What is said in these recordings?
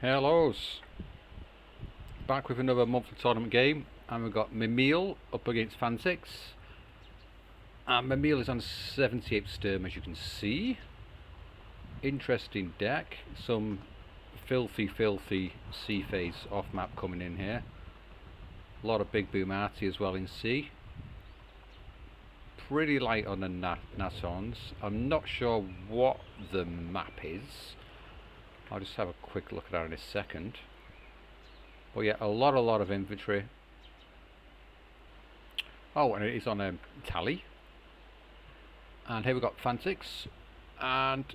Hellos, back with another monthly tournament game, and we've got Mimile up against Fantyx. And Mimile is on 78 Sturm, as you can see. Interesting deck, some filthy sea phase off map coming in here. A lot of big boom arty as well in C. Pretty light on the Nassons. I'm not sure what the map is. I'll just have a quick look at that in a second. But yeah, a lot of infantry. Oh, and it is on a tally. And here we've got Fantyx, and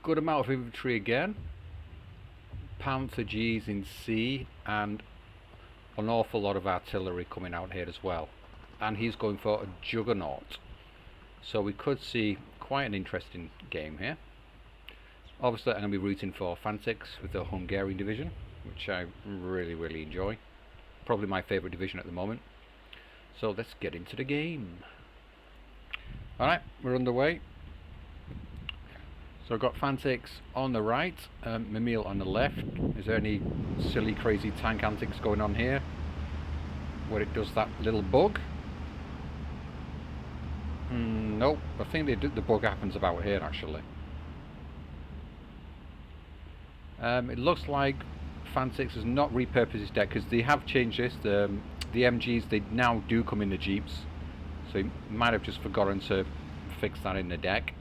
good amount of infantry again. Panther G's in C, and an awful lot of artillery coming out here as well. And he's going for a juggernaut. So we could see quite an interesting game here. Obviously I'm going to be rooting for Fantyx with the Hungarian division, which I really enjoy. Probably my favourite division at the moment. So let's get into the game. Alright, we're underway. So I've got Fantyx on the right, Mimile on the left. Is there any silly crazy tank antics going on here where it does that little bug? Nope, I think the bug happens about here actually. It looks like Fantyx has not repurposed his deck, because they have changed this. The MGs, they now do come in the Jeeps, so he might have just forgotten to fix that in the deck.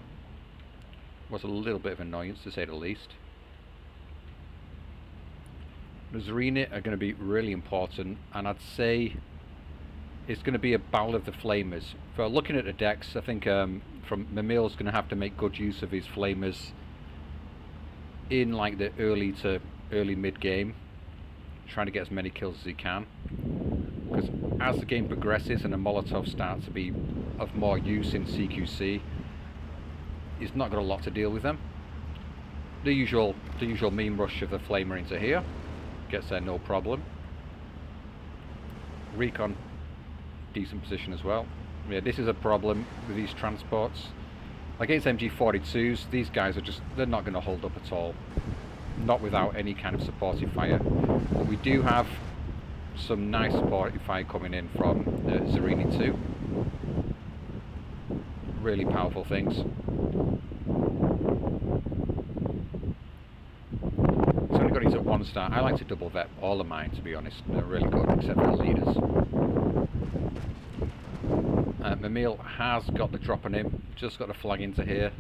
Was a little bit of annoyance, to say the least. The Zerina are going to be really important, and I'd say it's going to be a battle of the flamers. For looking at the decks, I think from Mimile's going to have to make good use of his flamers in like the early to early mid game, trying to get as many kills as he can, because as the game progresses and the Molotov starts to be of more use in CQC, he's not got a lot to deal with them. The usual meme rush of the flamer into here gets there no problem. Recon decent position as well. Yeah, this is a problem with these transports. Against MG42s, these guys are they're not going to hold up at all. Not without any kind of supportive fire. But we do have some nice supportive fire coming in from the Zerina 2. Really powerful things. It's only got these at 1 star. I like to double vet all of mine, to be honest. They're really good, except for the leaders. Mimile has got the drop on him, just got the flag into here.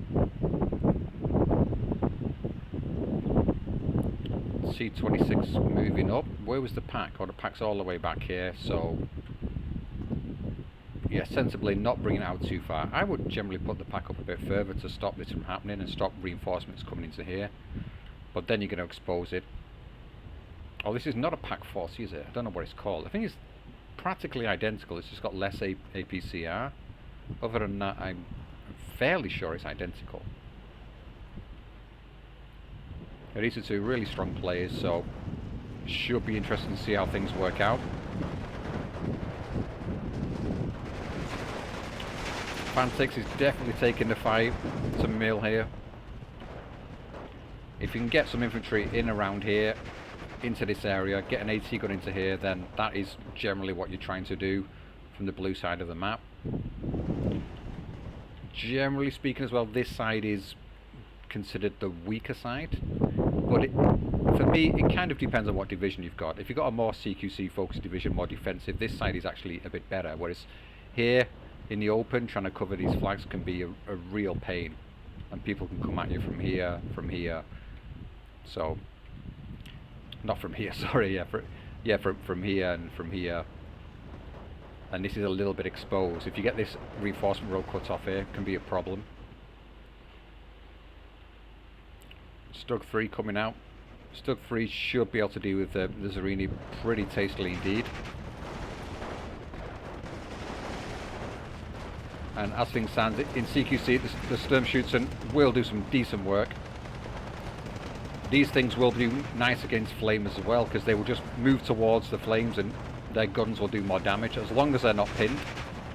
C26 moving up. Where was the pack? Oh, the pack's all the way back here, so yeah, sensibly not bringing it out too far. I would generally put the pack up a bit further to stop this from happening and stop reinforcements coming into here, but then you're going to expose it. Oh, this is not a pack force, is it? I don't know what it's called. I think it's practically identical, it's just got less APCR. Other than that, I'm fairly sure it's identical. These are two really strong players, so should be interesting to see how things work out. Fantyx is definitely taking the fight to Mimile here. If you can get some infantry in around here, into this area, get an AT gun into here, then that is generally what you're trying to do from the blue side of the map. Generally speaking as well, this side is considered the weaker side, but for me it kind of depends on what division you've got. If you've got a more CQC focused division, more defensive, this side is actually a bit better, whereas here in the open trying to cover these flags can be a real pain, and people can come at you from here, so not from here, sorry, from here and from here. And this is a little bit exposed. If you get this reinforcement row cut off here, it can be a problem. Stug 3 coming out. Stug 3 should be able to deal with the Zerina pretty tastily indeed. And as things stand, in CQC, the Sturm Shooter will do some decent work. These things will do nice against flamers as well, because they will just move towards the flames and their guns will do more damage, as long as they're not pinned.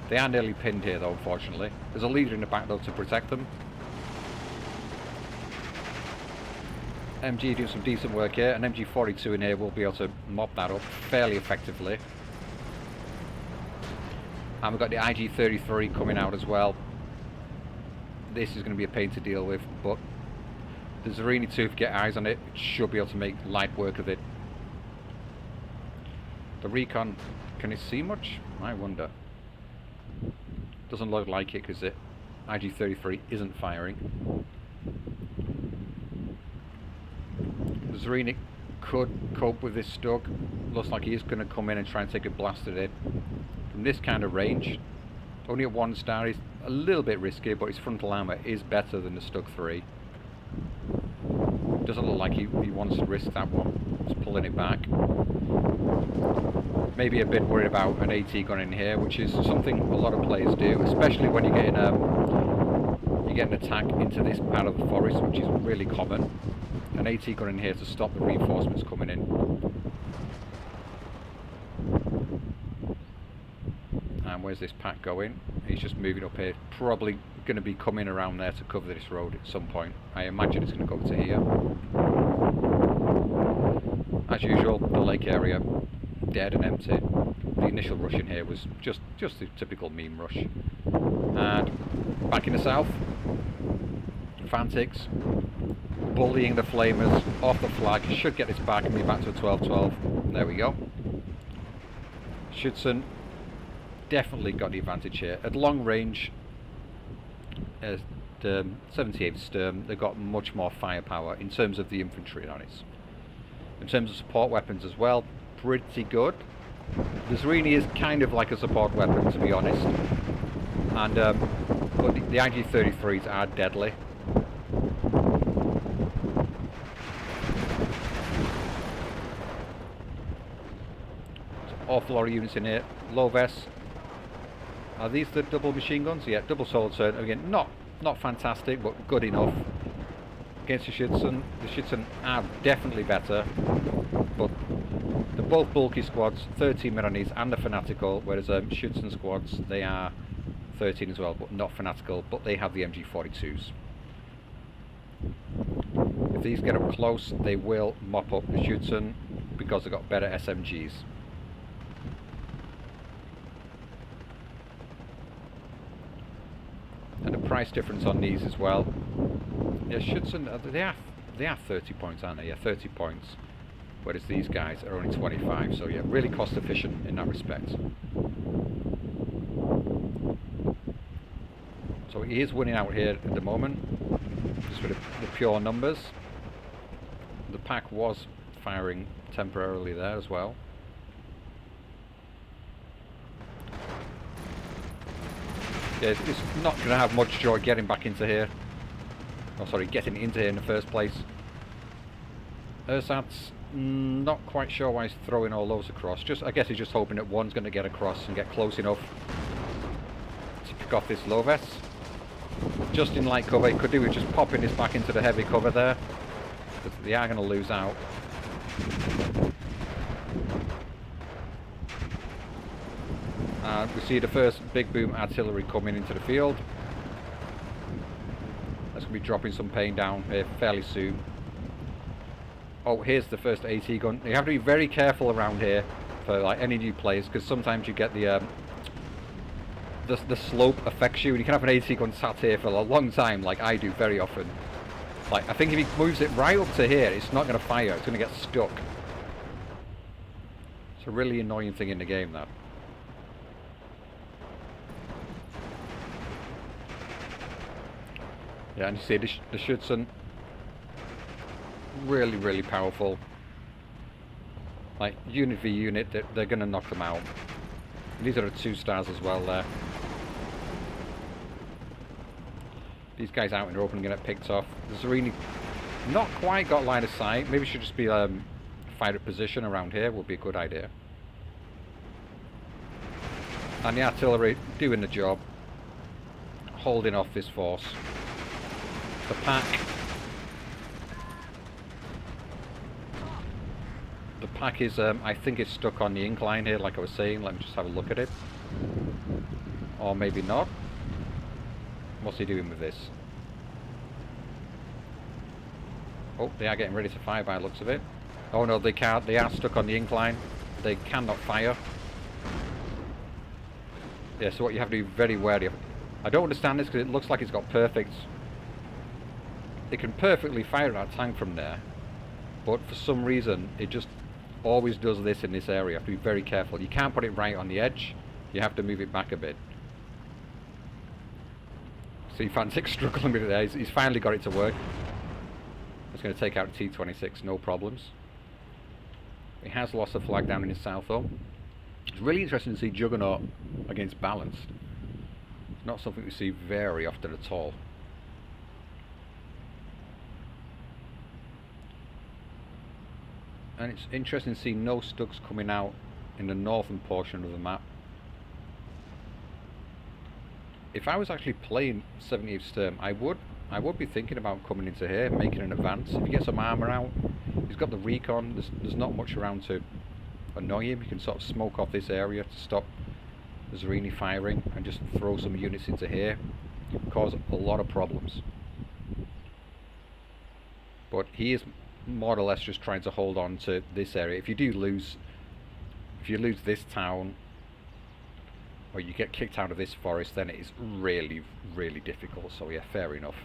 They are nearly pinned here though, unfortunately. There's a leader in the back though to protect them. MG doing some decent work here. An MG42 in here will be able to mop that up fairly effectively. And we've got the IG-33 coming out as well. This is going to be a pain to deal with, but the Zarini 2, if you get eyes on it, should be able to make light work of it. The Recon, can it see much? I wonder. Doesn't look like it because the IG-33 isn't firing. The Zarini could cope with this Stug. Looks like he is going to come in and try and take a blast at it. From this kind of range, only at 1 star is a little bit risky, but his frontal armor is better than the Stug 3. Doesn't look like he wants to risk that one. He's pulling it back. Maybe a bit worried about an AT gun in here, which is something a lot of players do, especially when you're getting an attack into this part of the forest, which is really common. An AT gun in here to stop the reinforcements coming in. And where's this pack going? He's just moving up here. Probably going to be coming around there to cover this road at some point. I imagine it's going to go to here. As usual, the lake area dead and empty. The initial rush in here was just the typical meme rush. And back in the south, Fantyx bullying the flamers off the flag. Should get this back and be back to a 12-12. There we go. Schützen definitely got the advantage here. At long range, as the 78th Sturm, they've got much more firepower in terms of the infantry on it. In terms of support weapons as well, pretty good. The Zarini is kind of like a support weapon, to be honest. And but the IG-33s are deadly. Awful lot of units in here. Low vests. Are these the double machine guns? Yeah, double sword turn. Again, not fantastic, but good enough. Against the Schützen are definitely better, but they're both bulky squads, 13 Milanese and the Fanatical, whereas Schützen squads, they are 13 as well, but not Fanatical, but they have the MG42s. If these get up close, they will mop up the Schützen because they've got better SMGs. And the price difference on these as well. Yeah, Schützen, they are 30 points, aren't they? Yeah, 30 points. Whereas these guys are only 25, so yeah, really cost efficient in that respect. So he is winning out here at the moment, just with the pure numbers. The pack was firing temporarily there as well. Yeah, it's not going to have much joy getting back into here. Oh, sorry, getting into here in the first place. Ersatz, not quite sure why he's throwing all those across. I guess he's just hoping that one's going to get across and get close enough to pick off this low vest. Just in light cover, he could do with just popping this back into the heavy cover there. Because they are going to lose out. We see the first big boom artillery coming into the field. That's going to be dropping some pain down here fairly soon. Oh, here's the first AT gun. You have to be very careful around here for like any new players, because sometimes you get the slope affects you, and you can have an AT gun sat here for a long time, like I do very often. Like, I think if he moves it right up to here, it's not going to fire, it's going to get stuck. It's a really annoying thing in the game, that. Yeah, and you see the Schützen, really powerful. Like, unit v unit, they're going to knock them out. These are the 2 stars as well there. These guys out in the open are going to get picked off. The Zarini not quite got line of sight. Maybe should just be fight at position around here would be a good idea. And the artillery doing the job, holding off this force. The pack is, I think it's stuck on the incline here, like I was saying. Let me just have a look at it. Or maybe not. What's he doing with this? Oh, they are getting ready to fire by the looks of it. Oh no, they can't. They are stuck on the incline. They cannot fire. Yeah, so what you have to be very wary of. I don't understand this because it looks like it's got perfect. It can perfectly fire at that tank from there, but for some reason it just always does this in this area. You have to be very careful. You can't put it right on the edge. You have to move it back a bit. See Fantyx struggling with it there. He's finally got it to work. It's going to take out T-26, no problems. He has lost a flag down in his south though. It's really interesting to see Juggernaut against Balanced. It's not something we see very often at all. And it's interesting to see no Stugs coming out in the northern portion of the map. If I was actually playing 78th Sturm, I would be thinking about coming into here, making an advance. If you get some armour out, he's got the recon, there's not much around to annoy him. You can sort of smoke off this area to stop the Zerini firing and just throw some units into here. Cause a lot of problems. But he is more or less just trying to hold on to this area. If you lose this town, or you get kicked out of this forest, then it is really, really difficult. So yeah, fair enough.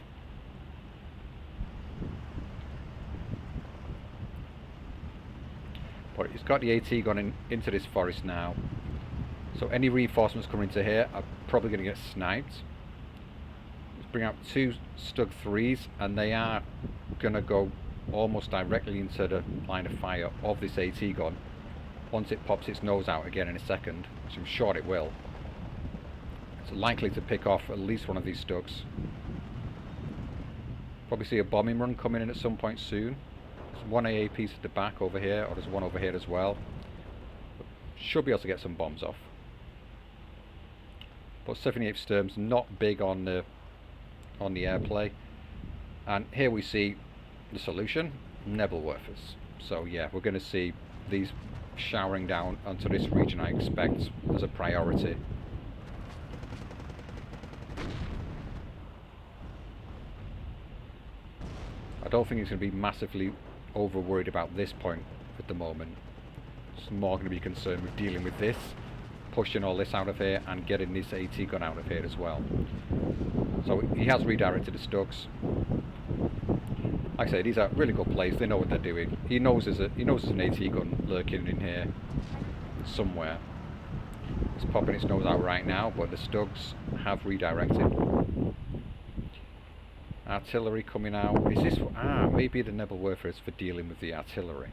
But he's got the AT gone into this forest now. So any reinforcements coming into here are probably going to get sniped. Let's bring out 2 Stug 3s, and they are going to go almost directly into the line of fire of this AT gun once it pops its nose out again in a second, which I'm sure it will. It's likely to pick off at least one of these Stugs. Probably see a bombing run coming in at some point soon. There's one AA piece at the back over here, or there's one over here as well. Should be able to get some bombs off. But 78th Sturm's not big on the airplay. And here we see the solution, Nebelwerfers. So yeah, we're going to see these showering down onto this region, I expect, as a priority. I don't think he's going to be massively over worried about this point at the moment. It's more going to be concerned with dealing with this, pushing all this out of here and getting this AT gun out of here as well. So he has redirected the Stugs. Like I say, these are really good plays. They know what they're doing. He knows there's an AT gun lurking in here somewhere. It's popping its nose out right now, but the Stugs have redirected. Artillery coming out. Is this? Maybe the Nebelwerfer is for dealing with the artillery.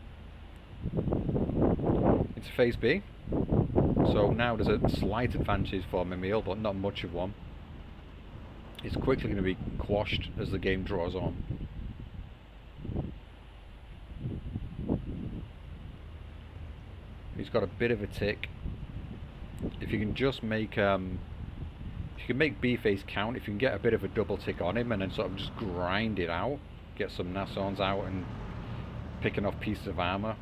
Into phase B. So now there's a slight advantage for Mimile, but not much of one. It's quickly going to be quashed as the game draws on. He's got a bit of a tick. If you can just make if you can make B phase count, if you can get a bit of a double tick on him and then sort of just grind it out, get some Nassauns out and picking off pieces of armour.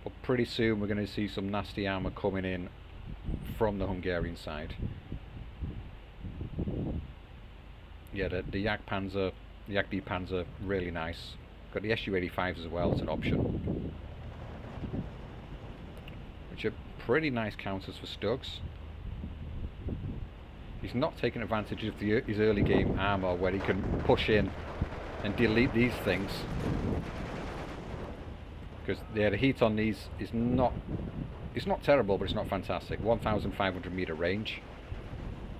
But pretty soon we're going to see some nasty armour coming in from the Hungarian side. Yeah, the Yak Panzer, the Yak D Panzer, really nice. Got the Su-85s as well as an option, which are pretty nice counters for Stugs. He's not taking advantage of his early game armour where he can push in and delete these things, because the heat on these is not, it's not terrible, but it's not fantastic. 1,500 meter range,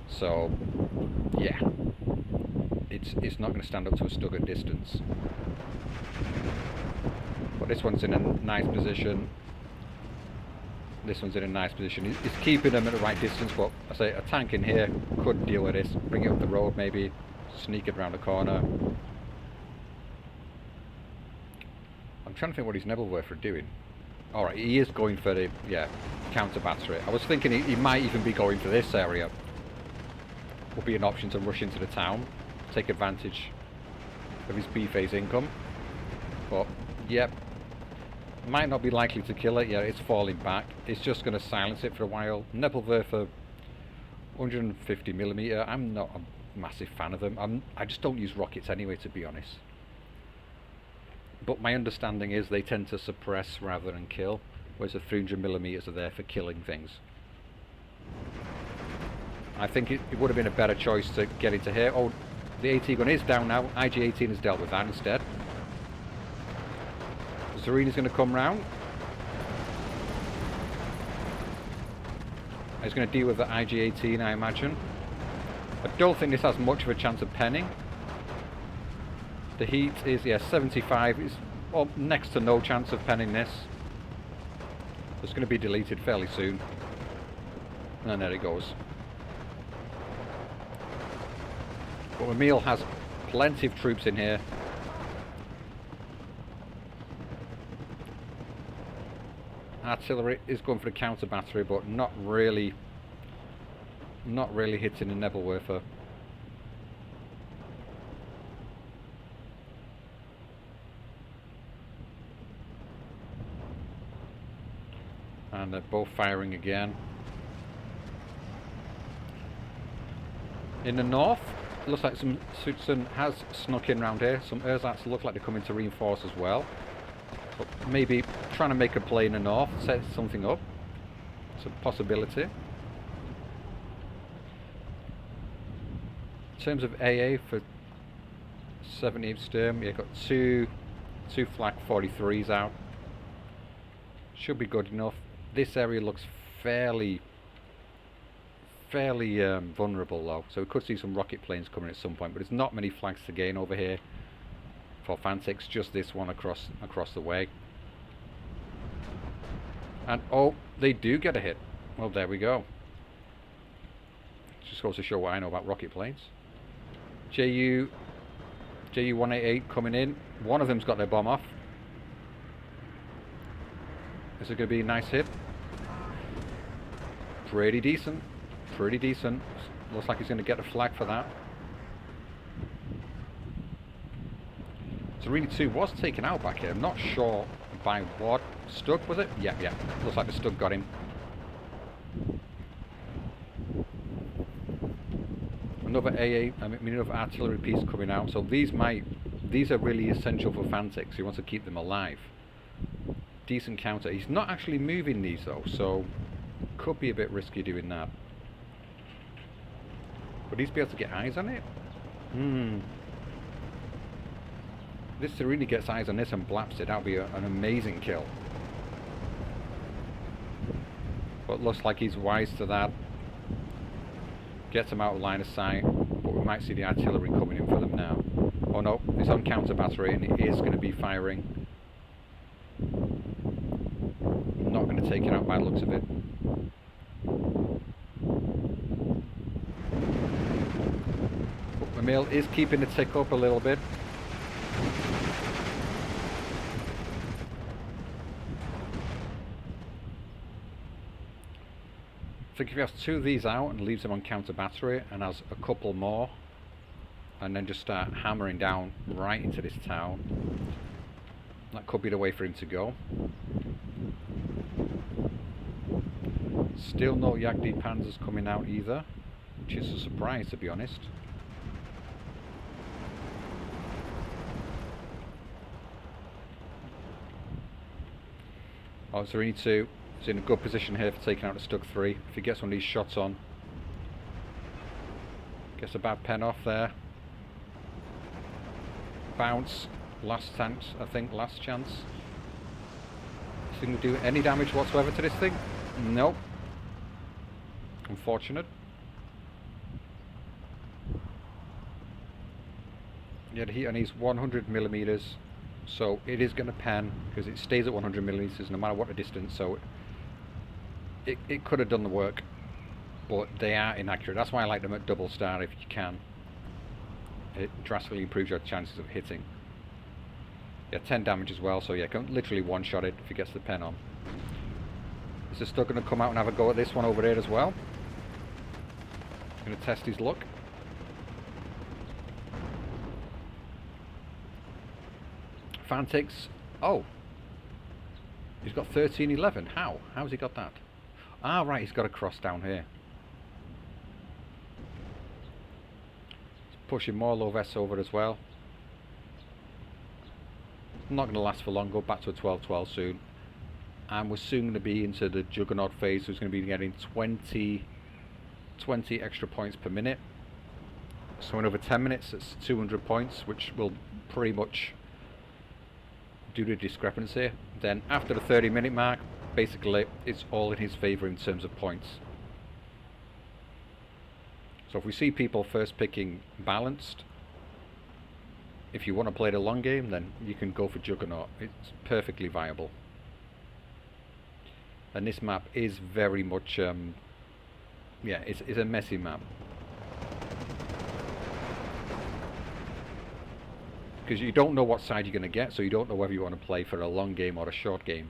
so yeah, it's not going to stand up to a Stug at distance. But this one's in a nice position. This one's in a nice position. It's keeping them at the right distance, but I say a tank in here could deal with this. Bring it up the road, maybe sneak it around the corner. I'm trying to think what his Nebelwerfer are doing. Alright, he is going for the, counter battery. I was thinking he might even be going for this area. Would be an option to rush into the town, take advantage of his B phase income. But, yep. Might not be likely to kill it. Yeah, it's falling back. It's just going to silence it for a while. Nebelwerfer 150mm. I'm not a massive fan of them. I just don't use rockets anyway, to be honest. but my understanding is they tend to suppress rather than kill, whereas the 300mm are there for killing things. I think it would have been a better choice to get into here. Oh, the AT gun is down now. IG-18 has dealt with that instead. Zarina's going to come round. He's going to deal with the IG-18, I imagine. I don't think this has much of a chance of penning. The heat is, yeah, 75. It's next to no chance of penning this. It's going to be deleted fairly soon. And there it goes. But Mimile has plenty of troops in here. Artillery is going for the counter battery, but not really hitting the Nebelwerfer. And they're both firing again. In the north, it looks like some Sutsun has snuck in around here. Some ersatz look like they're coming to reinforce as well. But maybe trying to make a play in the north, set something up. It's a possibility. In terms of AA for 78 Sturm, you've got two flak 43s out. Should be good enough. This area looks fairly vulnerable though, so we could see some rocket planes coming at some point, but there's not many flags to gain over here for Fantyx, just this one across the way. And oh, they do get a hit. Well, there we go. Just goes to show what I know about rocket planes. JU-188 coming in. One of them's got their bomb off. Is it going to be a nice hit? Pretty decent. Pretty decent. Looks like he's going to get a flag for that. Zarina 2 was taken out back here. I'm not sure by what. Stug, was it? Yeah. Looks like the Stug got him. Another another artillery piece coming out. So these are really essential for Fantyx. He wants to keep them alive. Decent counter. He's not actually moving these though, so could be a bit risky doing that. Would he be able to get eyes on it? This Zarina gets eyes on this and blaps it. That would be an amazing kill. But looks like he's wise to that. Gets him out of line of sight. But we might see the artillery coming in for them now. Oh no, it's on counter battery and it is going to be firing. Not going to take it out by the looks of it. But Mimile is keeping the tick up a little bit. I think if he has two of these out and leaves them on counter battery and has a couple more and then just start hammering down right into this town, that could be the way for him to go. Still no Yagdi Panzers coming out either, which is a surprise to be honest. Oh, Zarina 2 is in a good position here for taking out the Stug 3. If he gets one of these shots on. Gets a bad pen off there. Bounce. Last chance, I think. Last chance. Is he going to do any damage whatsoever to this thing? Nope. Unfortunate. Yeah, the heat on these 100mm, so it is going to pen because it stays at 100mm no matter what the distance. So it could have done the work, but they are inaccurate. That's why I like them at double star if you can. It drastically improves your chances of hitting. Yeah, 10 damage as well. So yeah, can literally one-shot it if he gets the pen on. Is the Stug going to come out and have a go at this one over there as well? Going to test his luck. Fantyx. Oh, he's got 1311. How? How's he got that? Ah, right, he's got a cross down here. He's pushing more low vests over as well. Not going to last for long. Go back to a 12-12 soon. And we're soon going to be into the Juggernaut phase. So it's going to be getting 20 extra points per minute. So in over 10 minutes, it's 200 points, which will pretty much do the discrepancy. Then after the 30-minute mark, basically it's all in his favour in terms of points. So if we see people first picking balanced, if you want to play the long game, then you can go for Juggernaut. It's perfectly viable. And this map is very much, yeah, it's a messy map. Because you don't know what side you're going to get, so you don't know whether you want to play for a long game or a short game.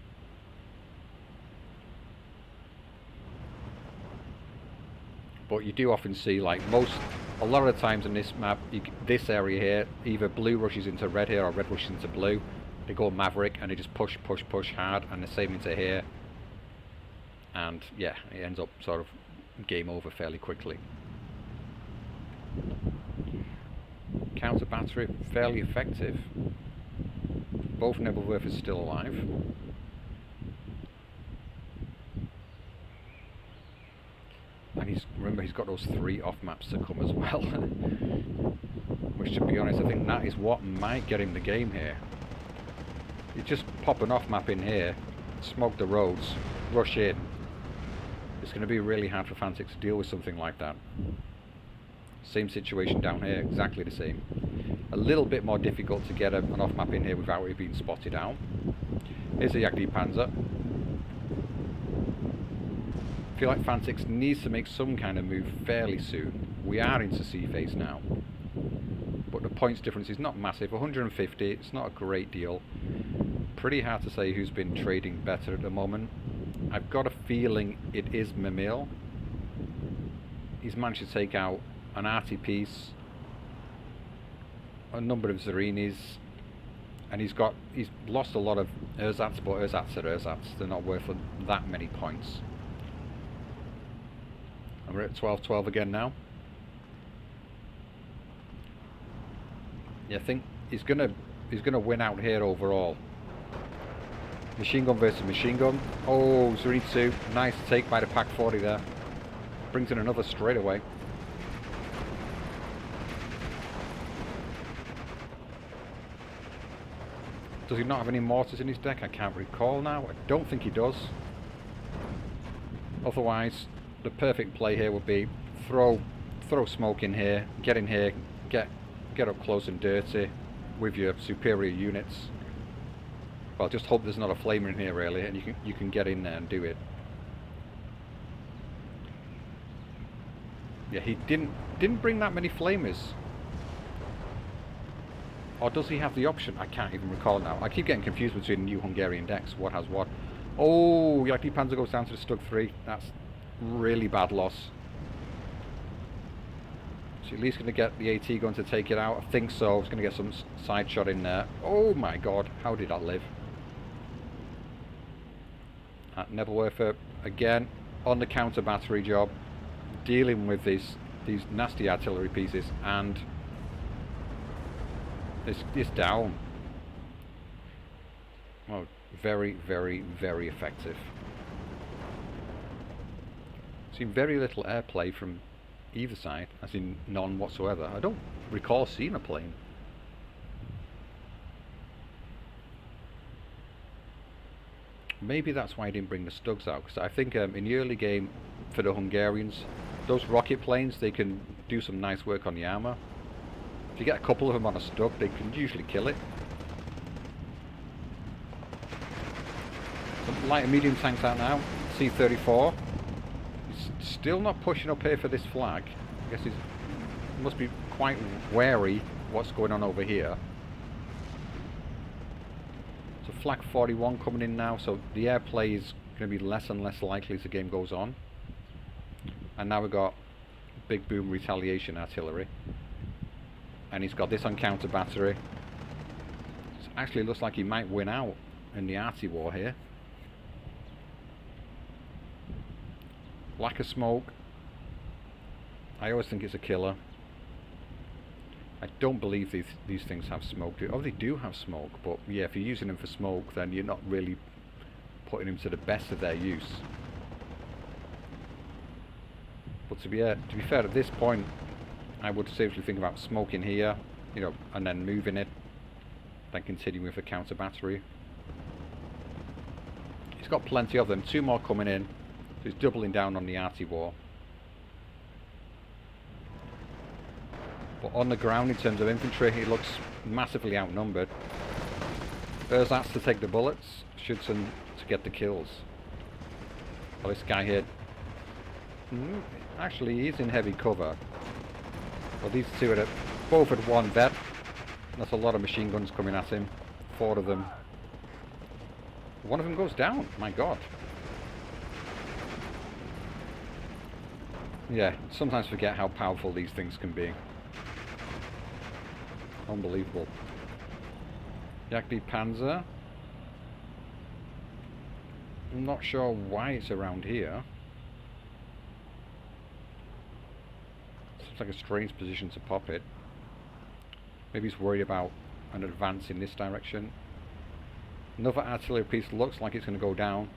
But you do often see, like a lot of the times in this map, this area here, either blue rushes into red here or red rushes into blue. They go Maverick and they just push hard, and the same into here. And yeah, it ends up sort of game over fairly quickly. Counter battery, fairly effective. Both Nebelwerfers still alive. And remember, he's got those 3 off maps to come as well. Which, to be honest, I think that is what might get him the game here. You just pop an off map in here, smoke the roads, rush in. It's going to be really hard for Fantyx to deal with something like that. Same situation down here, exactly the same. A little bit more difficult to get an off map in here without it being spotted out. Here's a Jagdli Panzer. I feel like Fantyx needs to make some kind of move fairly soon. We are into C phase now, but the points difference is not massive. 150, it's not a great deal. Pretty hard to say who's been trading better at the moment. I've got a feeling it is Mimile. He's managed to take out an arty piece, a number of Zerinis, and he's lost a lot of ersatz, but ersatz are ersatz. They're not worth that many points. And we're at 12-12 again now. Yeah, I think he's gonna win out here overall. Machine gun versus machine gun. Oh, Zerini 2. Nice take by the Pack 40 there. Brings in another straight away. Does he not have any mortars in his deck? I can't recall now. I don't think he does. Otherwise, the perfect play here would be throw smoke in here, get up close and dirty with your superior units. Well, just hope there's not a flamer in here really, and you can get in there and do it. Yeah, he didn't bring that many flamers. Or does he have the option? I can't even recall now. I keep getting confused between new Hungarian decks. What has what? Oh, Jagdli Panzer goes down to the Stug 3. That's really bad loss. So at least going to get the AT going to take it out. I think so. It's going to get some side shot in there. Oh my god, how did that live? Nebelwerfer again on the counter battery job, dealing with these nasty artillery pieces, and it's down. Well, very, very, very effective. Seen very little airplay from either side, as in none whatsoever. I don't recall seeing a plane. Maybe that's why I didn't bring the Stugs out, because I think in the early game for the Hungarians, those rocket planes, they can do some nice work on the armour. If you get a couple of them on a Stug, they can usually kill it. Some light and medium tanks out now. C-34. He's still not pushing up here for this flag. I guess he must be quite wary what's going on over here. So flag 41 coming in now, so the airplay is going to be less and less likely as the game goes on. And now we've got big boom retaliation artillery. And he's got this on counter battery. So actually looks like he might win out in the arty war here. Lack of smoke. I always think it's a killer. I don't believe these things have smoke. Oh, they do have smoke, but yeah, if you're using them for smoke, then you're not really putting them to the best of their use. But to be fair, at this point, I would seriously think about smoking here, you know, and then moving it, then continuing with the counter battery. He's got plenty of them. 2 more coming in, so he's doubling down on the arty war. But on the ground, in terms of infantry, he looks massively outnumbered. Erzatz to take the bullets, Schützen to get the kills. Well, this guy here, actually, he's in heavy cover. Well, these two are both at 1 vet. That's a lot of machine guns coming at him. 4 of them. One of them goes down. My God. Yeah, sometimes forget how powerful these things can be. Unbelievable. Jagdli Panzer. I'm not sure why it's around here. Seems like a strange position to pop it. Maybe he's worried about an advance in this direction. Another artillery piece looks like it's going to go down.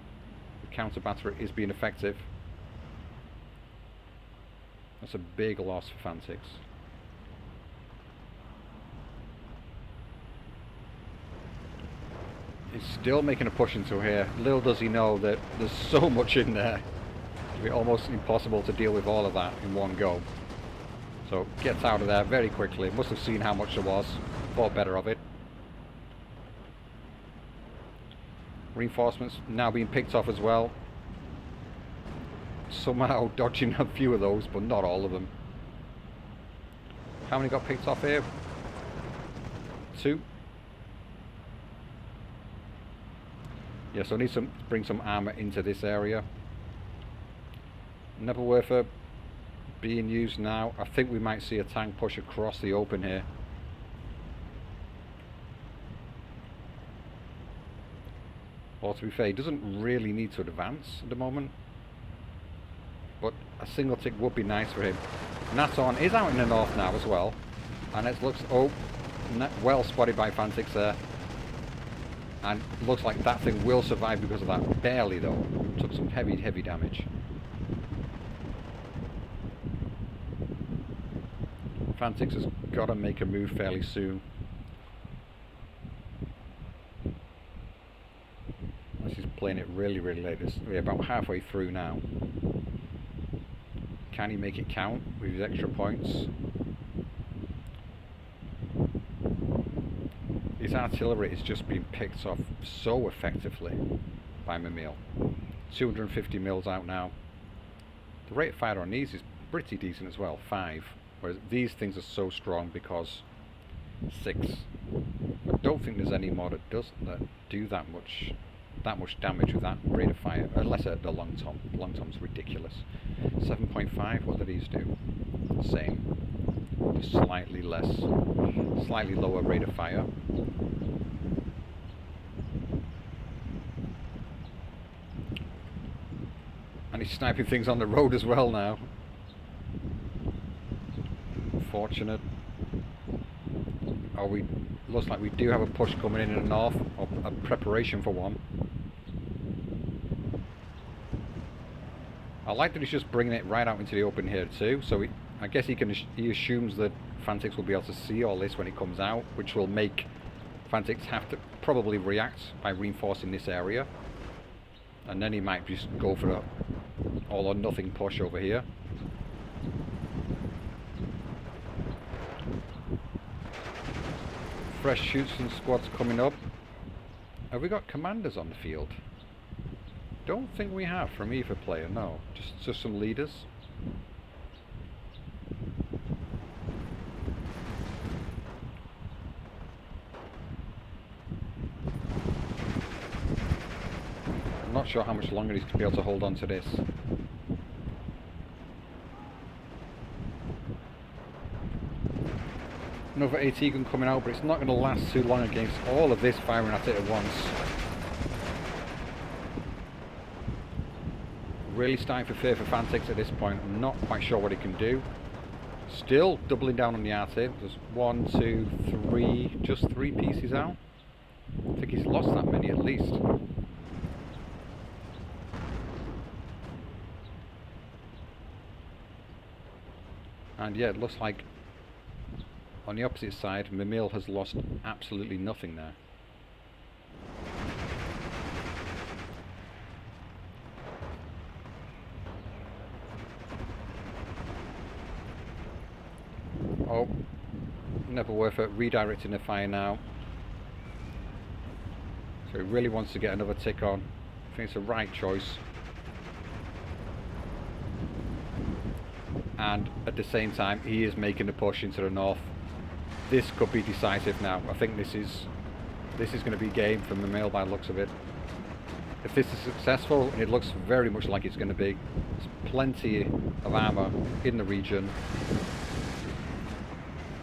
The counter battery is being effective. That's a big loss for Fantyx. He's still making a push into here. Little does he know that there's so much in there. It'll be almost impossible to deal with all of that in one go. So gets out of there very quickly. Must have seen how much there was. Thought better of it. Reinforcements now being picked off as well. Somehow dodging a few of those, but not all of them. How many got picked off here? 2. Yeah, so I need to bring some armour into this area. Never worth it being used now. I think we might see a tank push across the open here. Or to be fair, he doesn't really need to advance at the moment. But a single tick would be nice for him. Naton is out in the north now as well. And it looks, oh, well spotted by Fantyx there. And looks like that thing will survive because of that. Barely though. Took some heavy damage. Fantyx has got to make a move fairly soon. This is playing it really late. We're about halfway through now. Can he make it count with his extra points? His artillery is just being picked off so effectively by Mimile. 250 mils out now. The rate of fire on these is pretty decent as well, 5. Whereas these things are so strong because 6. I don't think there's any mod that do that much damage with that rate of fire, unless at the long tom. Long tom's ridiculous. 7.5. What do these do? Same. Just slightly lower rate of fire. And he's sniping things on the road as well now. Fortunate. Oh, looks like we do have a push coming in the north, or a preparation for one. I like that he's just bringing it right out into the open here too. So I guess he assumes that Fantyx will be able to see all this when it comes out, which will make Fantyx have to probably react by reinforcing this area, and then he might just go for a all or nothing push over here. Fresh shoots and squads coming up. Have we got commanders on the field? Don't think we have from either player, no. Just some leaders. I'm not sure how much longer he's going to be able to hold on to this. Another AT gun coming out, but it's not going to last too long against all of this firing at it at once. Really starting to fear for Fantyx at this point. I'm not quite sure what he can do. Still doubling down on the arty. There's 1, 2, 3, just 3 pieces out. I think he's lost that many at least. And yeah, it looks like on the opposite side, Mimile has lost absolutely nothing there. Oh, never worth it. Redirecting the fire now. So he really wants to get another tick on. I think it's the right choice. And at the same time, he is making the push into the north. This could be decisive now. I think this is going to be game for Mimile by the looks of it. If this is successful, and it looks very much like it's going to be, there's plenty of armour in the region.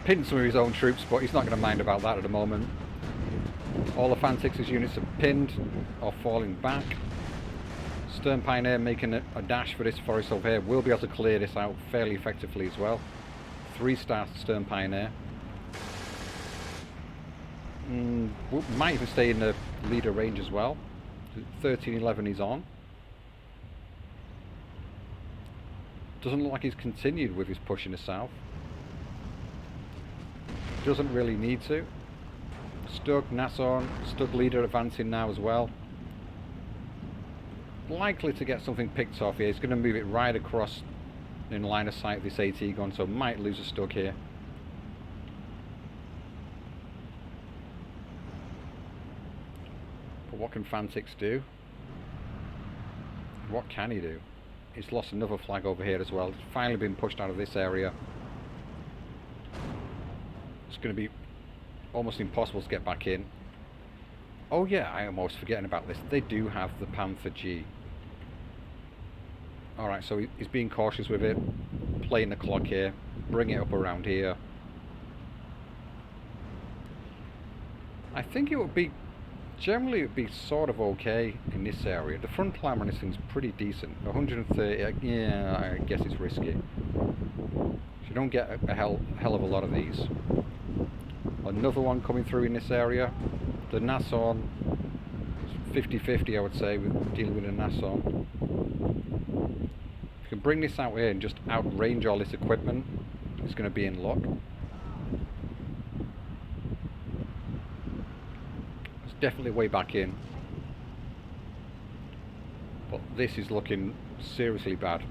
Pinned some of his own troops, but he's not going to mind about that at the moment. All of Fantyx's units are pinned or falling back. Sturm Pioneer making a dash for this forest over here. We'll be able to clear this out fairly effectively as well. 3-star Sturm Pioneer. Might even stay in the leader range as well. 1311 he's on. Doesn't look like he's continued with his push in the south. Doesn't really need to. Stug, Nasson, Stug leader advancing now as well. Likely to get something picked off here. He's going to move it right across in line of sight of this AT gun, so might lose a Stug here. But what can Fantyx do? What can he do? He's lost another flag over here as well. It's finally been pushed out of this area. It's going to be almost impossible to get back in. Oh yeah, I am almost forgetting about this. They do have the Panther G. Alright, so he's being cautious with it. Playing the clock here. Bring it up around here. I think it would be... Generally it would be sort of okay in this area. The front climb on this thing's pretty decent. 130, yeah, I guess it's risky. You don't get a hell of a lot of these. Another one coming through in this area. The Nasson, 50-50 I would say, with dealing with a Nasson. If you can bring this out here and just outrange all this equipment, it's going to be in luck. It's definitely way back in. But this is looking seriously bad.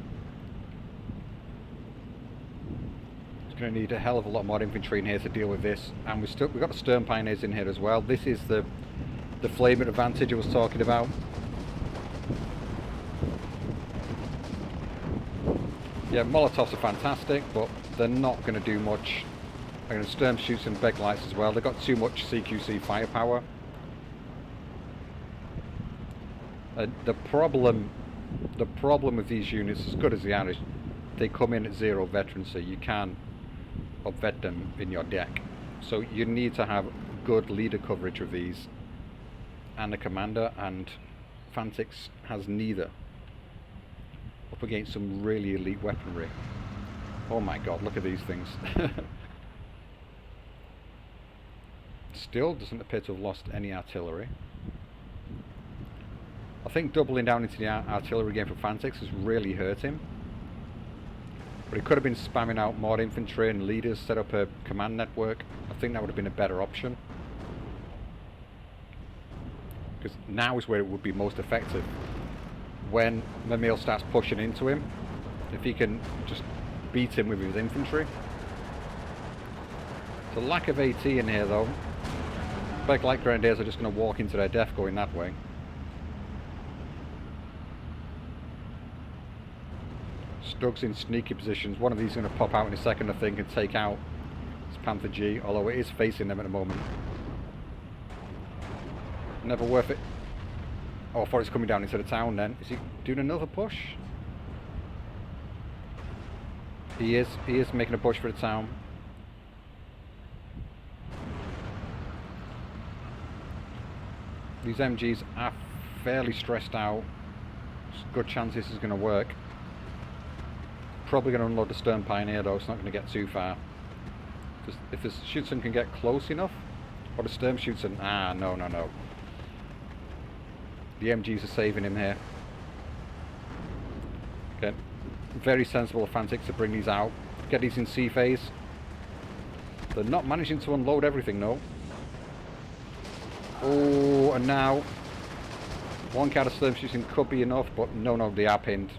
Going to need a hell of a lot more infantry in here to deal with this, and we've got the Sturm Pioneers in here as well. This is the flaming advantage I was talking about. Yeah, Molotovs are fantastic, but they're not going to do much. They're going to Sturm shoot some big lights as well. They've got too much CQC firepower. The problem with these units, as good as they are, is they come in at 0 veterancy. You can vet them in your deck, so you need to have good leader coverage of these and a commander, and Fantyx has neither, up against some really elite weaponry. Oh my god, look at these things. Still doesn't appear to have lost any artillery. I think doubling down into the artillery game for Fantyx has really hurt him. But he could have been spamming out more infantry and leaders, set up a command network. I think that would have been a better option. Because now is where it would be most effective. When Mimile starts pushing into him, if he can just beat him with his infantry. There's a lack of AT in here though. Big light grenadiers are just going to walk into their death going that way. Stug's in sneaky positions. One of these is going to pop out in a second, I think, and take out this Panther G, although it is facing them at the moment. Never worth it. Oh, I thought it's coming down into the town then. Is he doing another push? He is making a push for the town. These MGs are fairly stressed out. There's a good chance this is going to work. probably going to unload the Sturm Pioneer though, it's not going to get too far. If the Schutzen can get close enough, or the Sturm Schutzen, no. The MGs are saving him here. Okay, very sensible of Fantyx to bring these out, get these in C phase. They're not managing to unload everything though. Oh, and now one card of Sturm Schutzen could be enough, but no, they are pinned.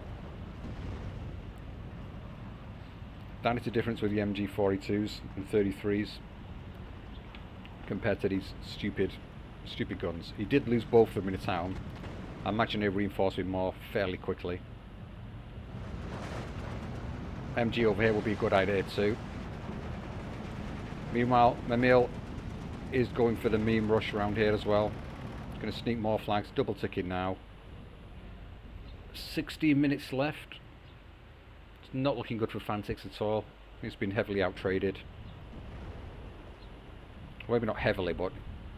That is the difference with the MG42s and 33s compared to these stupid guns. He did lose both of them in the town. I imagine they reinforce with more fairly quickly. MG over here will be a good idea too. Meanwhile, Mimile is going for the meme rush around here as well. He's going to sneak more flags, double ticking now. 16 minutes left. It's not looking good for Fantyx at all. He's been heavily out-traded. Well, maybe not heavily, but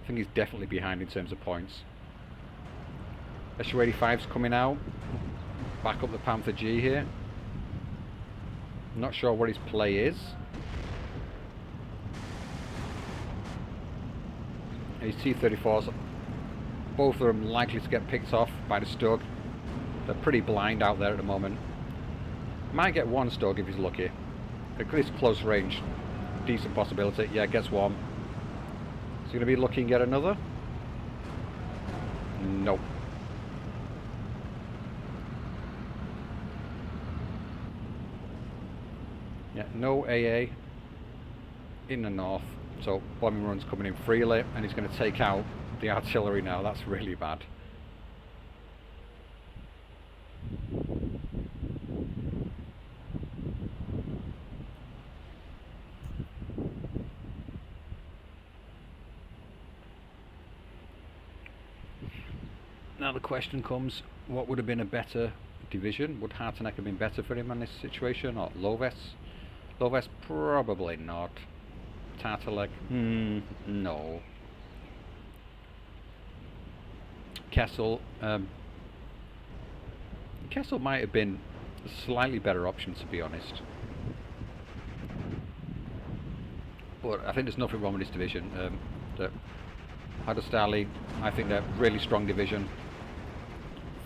I think he's definitely behind in terms of points. SU-85's coming out. Back up the Panther G here. Not sure what his play is. His T-34s, both of them likely to get picked off by the Stug. They're pretty blind out there at the moment. Might get one Stug if he's lucky. At least close range. Decent possibility. Yeah, gets one. Is he going to be looking at another? Nope. Yeah, no AA in the north. So bombing run's coming in freely, and he's going to take out the artillery now. That's really bad. Now the question comes, what would have been a better division? Would Harteneck have been better for him in this situation, or Loves? Loves probably not. Tartalek? No. Kessel? Kessel might have been a slightly better option, to be honest. But I think there's nothing wrong with this division. Hadosztaly, I think they're a really strong division.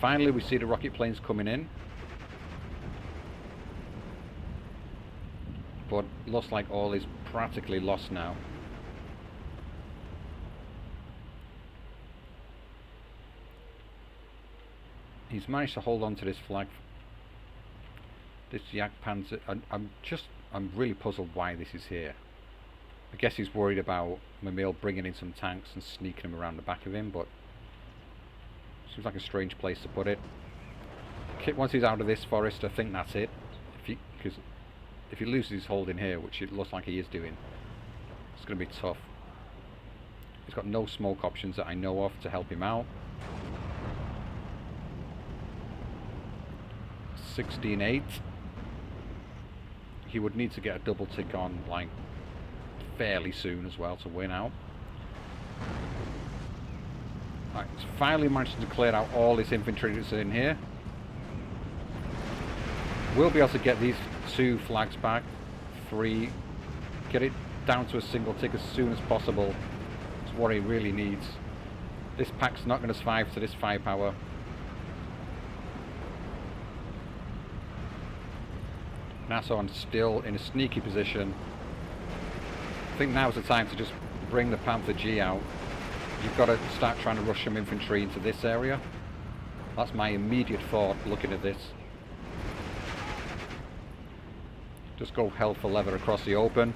Finally, we see the rocket planes coming in. But looks like all is practically lost now. He's managed to hold on to this flag. This Yak Panzer. I'm really puzzled why this is here. I guess he's worried about Mimile bringing in some tanks and sneaking them around the back of him, but seems like a strange place to put it. Once he's out of this forest, I think that's it. Because if he loses his hold in here, which it looks like he is doing, it's going to be tough. He's got no smoke options that I know of to help him out. 16-8. He would need to get a double tick on, like, fairly soon as well to win out. Right, he's finally managed to clear out all this infantry that's in here. We'll be able to get these 2 flags back, 3, get it down to a single tick as soon as possible. That's what he really needs. This pack's not going to survive to this firepower. Nassau's still in a sneaky position. I think now's the time to just bring the Panther G out. You've got to start trying to rush some infantry into this area. That's my immediate thought looking at this. Just go hell for leather across the open.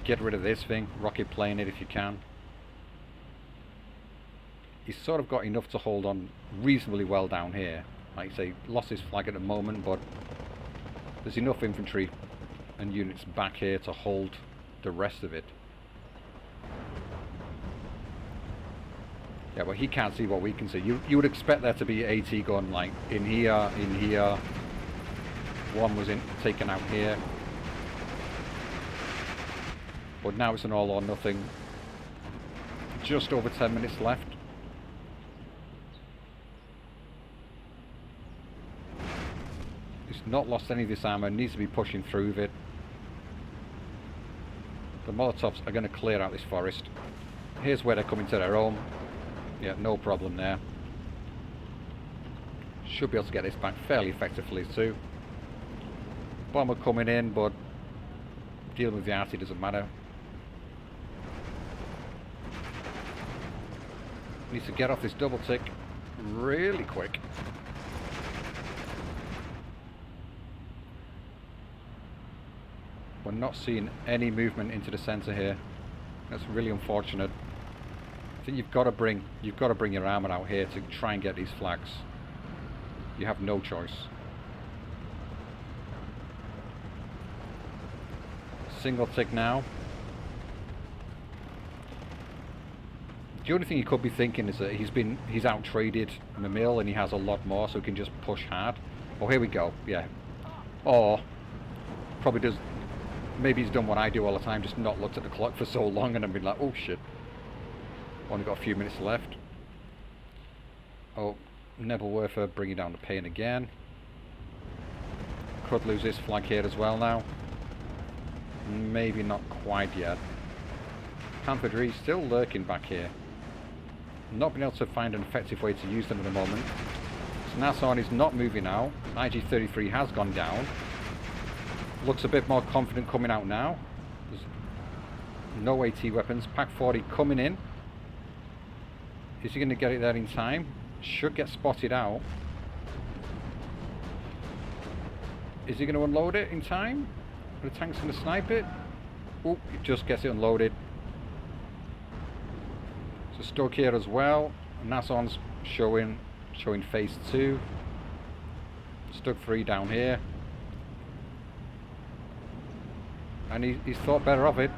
Get rid of this thing, rocket plane it if you can. He's sort of got enough to hold on reasonably well down here. Like I say, lost his flag at the moment, but there's enough infantry and units back here to hold the rest of it. Yeah, well, he can't see what we can see. You would expect there to be AT gun like in here. One was taken out here. But now it's an all or nothing. Just over 10 minutes left. He's He's not lost any of this armour, needs to be pushing through with it. The Molotovs are going to clear out this forest. Here's where they're coming to their own. Yeah, no problem there. Should be able to get this back fairly effectively too. Bomber coming in, but dealing with the arty doesn't matter. Needs to get off this double tick really quick. We're not seeing any movement into the centre here. That's really unfortunate. I think you've got to bring your armour out here to try and get these flags. You have no choice. Single tick now. The only thing you could be thinking is that he's out traded Mimile and he has a lot more, so he can just push hard. Oh, here we go. Yeah. Or probably does. Maybe he's done what I do all the time, just not looked at the clock for so long and I've been like, oh shit. Only got a few minutes left. Oh, Nebelwerfer bringing down the pain again. Could lose this flag here as well now. Maybe not quite yet. Panther still lurking back here. Not been able to find an effective way to use them at the moment. So Nassau is not moving out. IG-33 has gone down. Looks a bit more confident coming out now. There's no AT weapons. Pak-40 coming in. Is he going to get it there in time? Should get spotted out. Is he going to unload it in time? The tank's going to snipe it. Oh, it just gets it unloaded. So stuck here as well. Nassau's showing phase 2. Stuck 3 down here. And he's thought better of it.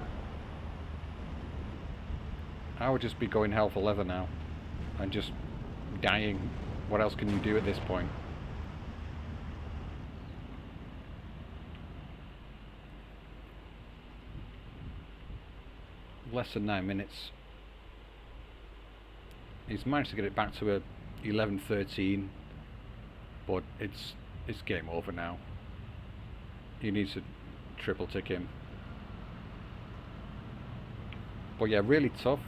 I would just be going hell for leather now. And just dying. What else can you do at this point? Less than 9 minutes. He's managed to get it back to a 11-13. But it's game over now. He needs to triple tick him. But yeah, really tough.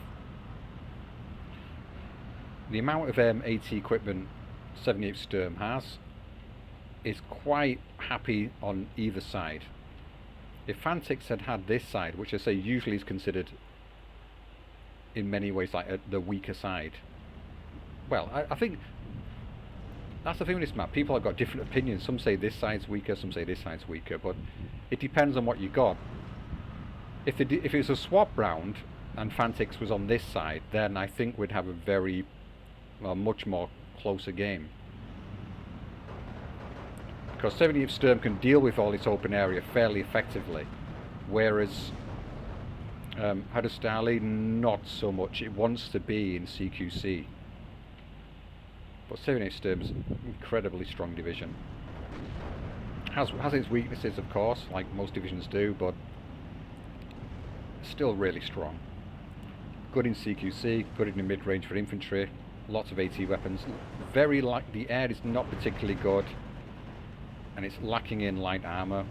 The amount of AT equipment 78 Sturm has is quite happy on either side. If Fantyx had this side, which I say usually is considered in many ways like the weaker side, well, I think that's the thing with this map. People have got different opinions. Some say this side's weaker, some say this side's weaker, but it depends on what you got. If it was a swap round and Fantyx was on this side, then I think we'd have a very, well, much more closer game. Because 78 Sturm can deal with all this open area fairly effectively, whereas Hadosztaly not so much. It wants to be in CQC. But 78 Sturm's an incredibly strong division. Has its weaknesses, of course, like most divisions do, but still really strong. Good in CQC, good in the mid-range for infantry, lots of AT weapons. Very light. The air is not particularly good, and it's lacking in light armour,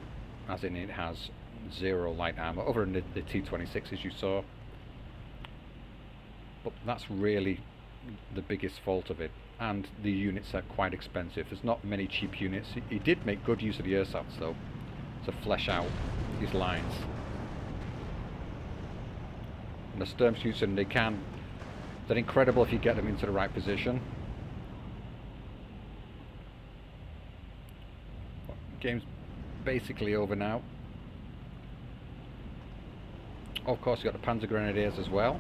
as in it has 0 light armour, other than the T-26 as you saw. But that's really the biggest fault of it. And the units are quite expensive. There's not many cheap units. He did make good use of the ersatz though, to flesh out his lines. And the Sturm shoots, and they're incredible if you get them into the right position. Game's basically over now. Of course, you've got the Panzer Grenadiers as well.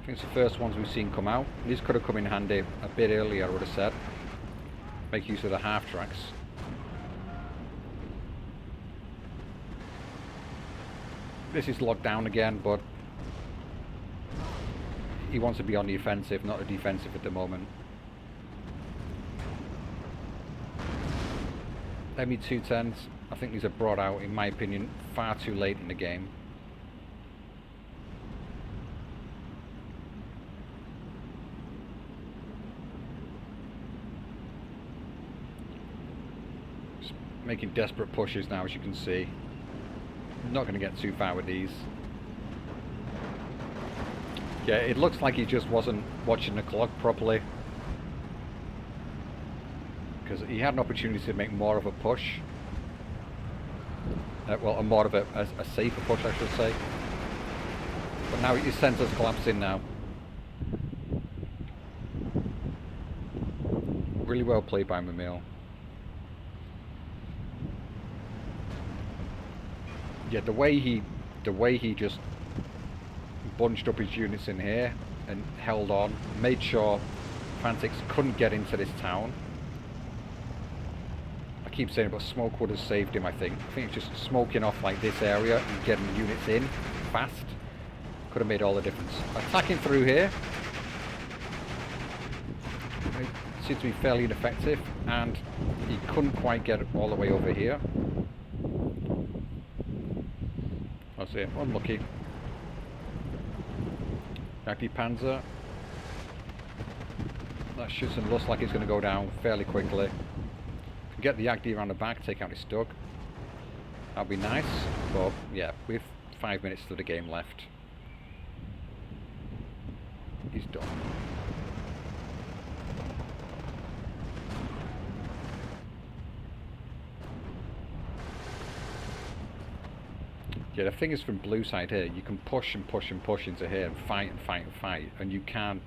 I think it's the first ones we've seen come out. These could have come in handy a bit earlier, I would have said. Make use of the half tracks. This is locked down again, but he wants to be on the offensive, not the defensive at the moment. ME-210s, I think these are brought out, in my opinion, far too late in the game. making desperate pushes now, as you can see. Not going to get too far with these. Yeah, it looks like he just wasn't watching the clock properly, because he had an opportunity to make more of a push. Well, more of a safer push, I should say. But now his sensor's collapsing now. Really well played by Mimile. Yeah, the way he just bunched up his units in here and held on, made sure Fantyx couldn't get into this town. I keep saying, but smoke would have saved him, I think. I think just smoking off like this area and getting units in fast could have made all the difference. Attacking through here, it seems to be fairly ineffective, and he couldn't quite get all the way over here. That's it, unlucky. Jagdi Panzer. That shoots and looks like it's going to go down fairly quickly. Can get the Jagdi around the back, take out his Stug. That'd be nice, but yeah, with 5 minutes to the game left. He's done. Yeah, the thing is, from blue side here, you can push and push and push into here and fight and fight and fight, and you can't.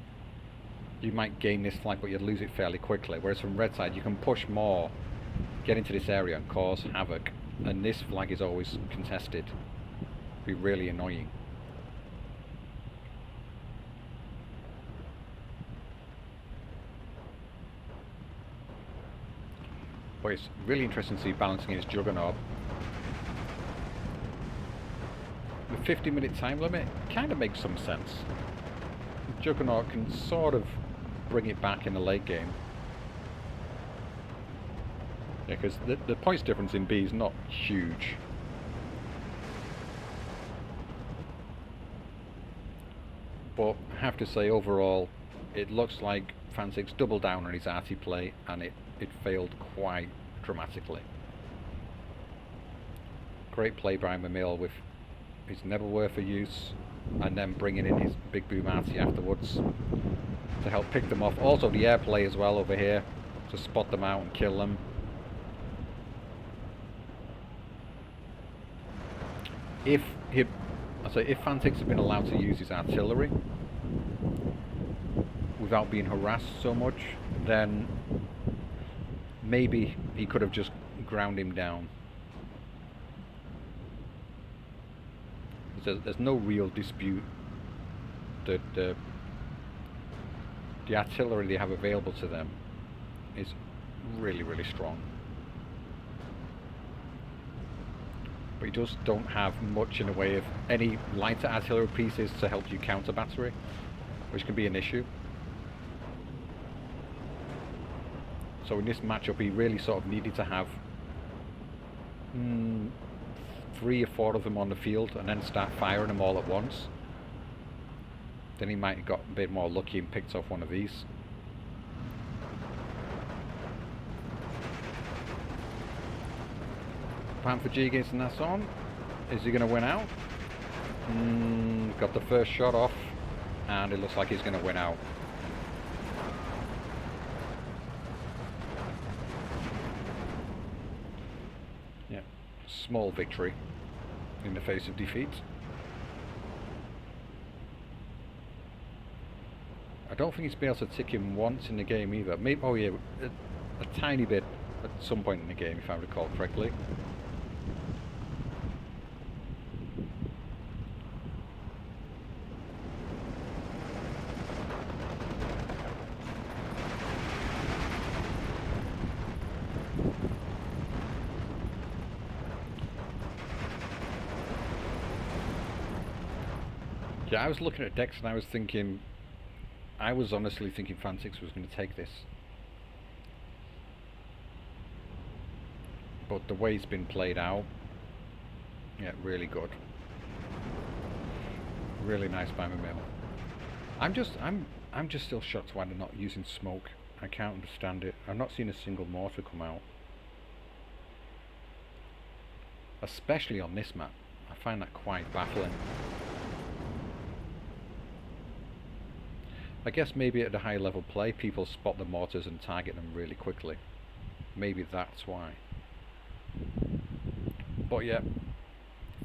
You might gain this flag, but you'd lose it fairly quickly. Whereas from red side, you can push more, get into this area and cause havoc, and this flag is always contested. Be really annoying. But it's really interesting to see balancing his Juggernaut. The 50-minute time limit kind of makes some sense. Juggernaut can sort of bring it back in the late game. Yeah, because the points difference in B is not huge. But I have to say, overall, it looks like Fantyx doubled down on his arty play, and it failed quite dramatically. Great play by Mimile with his Neverwhere for use, and then bringing in his big boom arty afterwards to help pick them off. Also the air play as well over here to spot them out and kill them. If Fantyx had been allowed to use his artillery without being harassed so much, then maybe he could have just ground him down. There's no real dispute that the artillery they have available to them is really, really strong. But you just don't have much in the way of any lighter artillery pieces to help you counter battery, which can be an issue. So in this matchup, he really sort of needed to have 3 or 4 of them on the field and then start firing them all at once. Then he might have got a bit more lucky and picked off one of these. Panther G against Nasson. Is he going to win out? Got the first shot off, and it looks like he's going to win out. Yeah, small victory in the face of defeat. I don't think he's been able to tick him once in the game either. Maybe, oh yeah, a tiny bit at some point in the game, if I recall correctly. Yeah, I was looking at decks and I was thinking, I was honestly thinking Fantyx was going to take this. But the way it's been played out, yeah, really good. Really nice by Mimile. I'm just still shocked why they're not using smoke. I can't understand it. I've not seen a single mortar come out. especially on this map. I find that quite baffling. I guess maybe at a high level play people spot the mortars and target them really quickly. Maybe that's why. But yeah,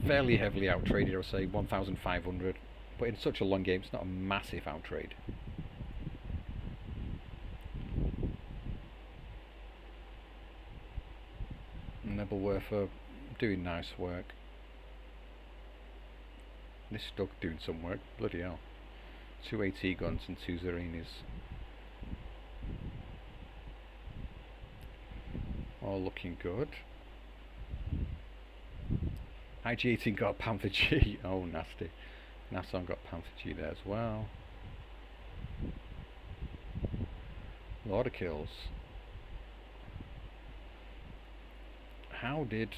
fairly heavily outtraded, I would say 1,500. But in such a long game, it's not a massive outtrade. Nebelwerfer doing nice work. This Stug doing some work. Bloody hell. 2 AT guns and 2 Zerinis. All looking good. IG-18 got Panther G. Oh, nasty. Nasson got Panther G there as well. Lot of kills. How did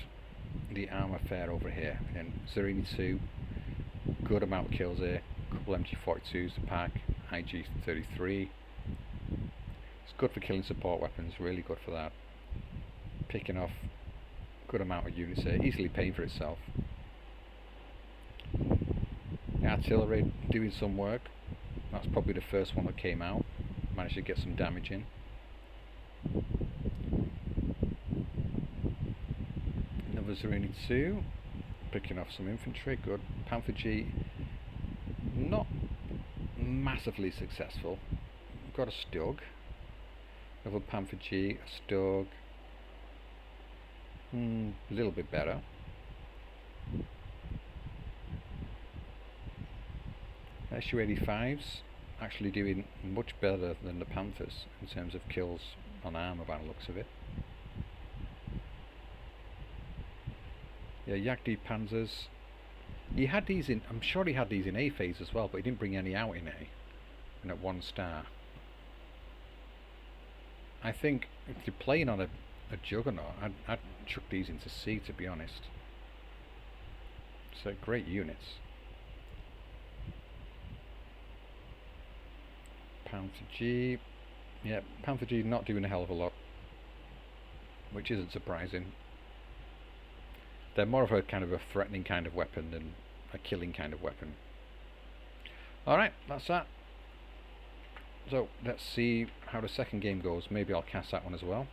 the armour fare over here? And Zerini 2, good amount of kills here. Couple MG42s to pack. IG-33. It's good for killing support weapons, really good for that. Picking off good amount of units here, easily paying for itself. The artillery doing some work. That's probably the first one that came out. Managed to get some damage in. Another Zerini 2, picking off some infantry, good. Panther G, not massively successful. Got a Stug. Another Panther G, a Stug. A little bit better. Su-85s actually doing much better than the Panthers in terms of kills on armour by the looks of it. Yeah, Yagdi Panzers. He had these in, I'm sure he had these in A phase as well, but he didn't bring any out in A. And at 1 star. I think if you're playing on a Juggernaut, I'd chuck these into C, to be honest. So great units. Panther G. Yeah, Panther G not doing a hell of a lot, which isn't surprising. They're more of a kind of a threatening kind of weapon than a killing kind of weapon. Alright, that's that. So let's see how the second game goes. Maybe I'll cast that one as well.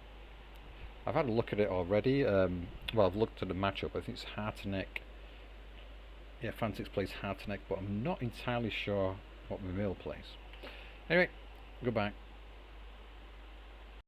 I've had a look at it already. Well, I've looked at the matchup. I think it's Harteneck. Yeah, Fantyx plays Harteneck, but I'm not entirely sure what Mimile plays. Anyway, goodbye.